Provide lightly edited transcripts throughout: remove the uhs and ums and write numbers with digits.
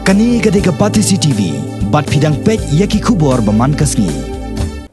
Kani gadega Patisi TV, bat fidang pek yaki kubor baman kasni.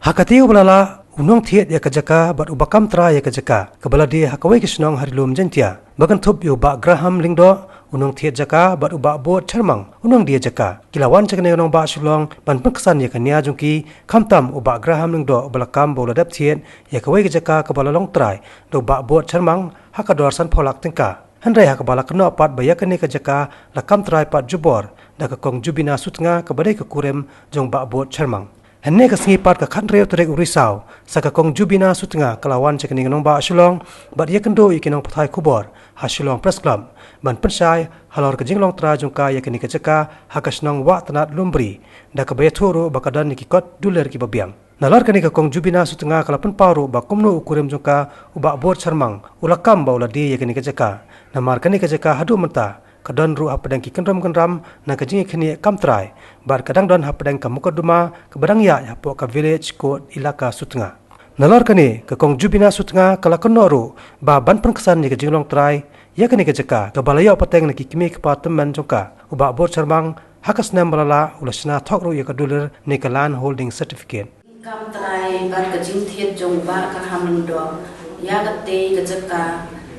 Hakateo balala unong thiet ya Jaka bat ubakam Trai ya Jaka. Kabala dia hakawai kisnong harilum jentia. Bagan thup yo ba Graham lingdo unong thiet Jaka bat ubak bot charmang unong dia Jaka. Kilawan cakne unong ba sulong ban pengkesan ya kania jungki kamtam ubak Graham lingdo balakam boladap thiet ya kawai Jaka kabala long Trai do ba bot charmang hakador san polak tengka. Handai hakabala kena pat bayakane Jaka lakam Trai pat jubor da kong Jubina Sutnga kabadai ke kurem jong ba bot charmang. Henne ka singi pat ka khan reo terek urisau saka kong Jubina Sutnga kalawan cekning nong ba sulong bat yakendo ikinong pathai kubor ha sulong press club ban Pynshai Halor ke Jinglong Trai jongka yakini ke Jaka hakasnong wa tanat lumbri da ka bayaturu bakadan nikikot duler ki babiang. Nalar kani ka kong Jubina Sutnga kalapan paru ba kumno ukurem jongka uba bot charmang ulakam ba uladi yakini ke Jaka. Namar kani ke Jaka hadu menta kadang ru apadang ki kenram na kajing khini kam Trai bar kadang don apadang ka mukaduma ka badang ya hapo ka village ko ilaka Sutnga. Nalor kani ka kong Jubina Sutnga kala konoru ba ban pengkesan ni ka Jinglong Trai ya kani ka Jaka ka balaya pateng na ki kimi ka pateman jongka uba bor charmang hakas nam balala ulasna thok ru ya ka duler ni ka land holding certificate. Kam Trai bar ka jing thiet jong ba ka hamung do ya ka te ka Jaka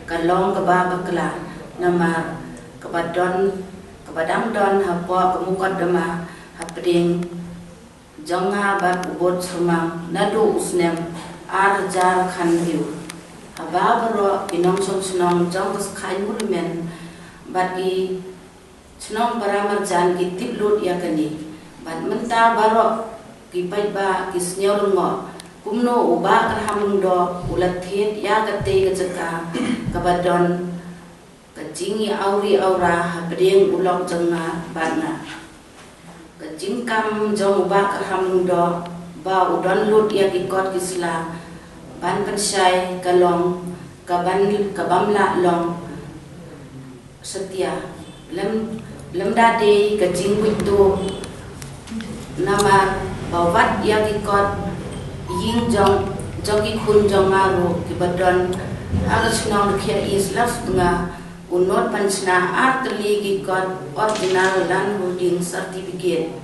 ka long ka ba bakla nama kabadang don hapo kemukot dema hapding jonga bat ubot semang nadu usnem arjar khanriu hababro inong sonong jong kai mulmen bagi senong baramar jan ki tiplut yakani bat menta baro ki paiba ki snyor ngo kumno uba karhamung do ulathiet ya kate Jaka kabadon kajing auri aura habdeng ulok jenga bana kajing kam jong ba karhamung do ba udon lut ya kikot kisla ban Pynshai kalong kabamla long setia lem dade kajing witu nama bawat ya kikot ying jong ki khun jong maru kibadon agas nong khia islas tengah unot pansna artli gikot original land holding certificate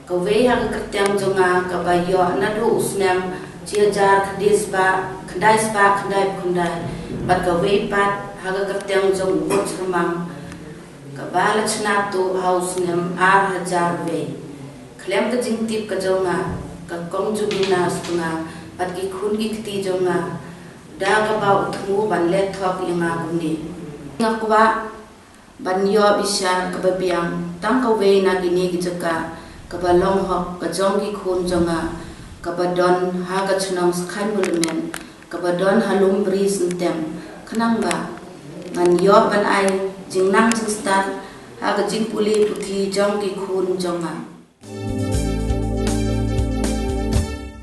kawe hang kertang jonga kabayo nadu usnam ciajar khandai bat kawe pat hang kertang jong bot sermang kabala chna to house nam ar hajar we klem ka jingtip ka jonga ka kong Jubina Sutnga bat ki khun gi kti jonga da ka ba utmu ban le thok inga guni ngakwa banyo bisa kebabiang tangkawe na gini Jaka kabalong hok kajong ki khun jonga kabadon haga chunong skhan bulmen kabadon halum bri sentem khanang ba banyo ban ai jingnang jing start haga jing puli puthi jong ki khun jonga.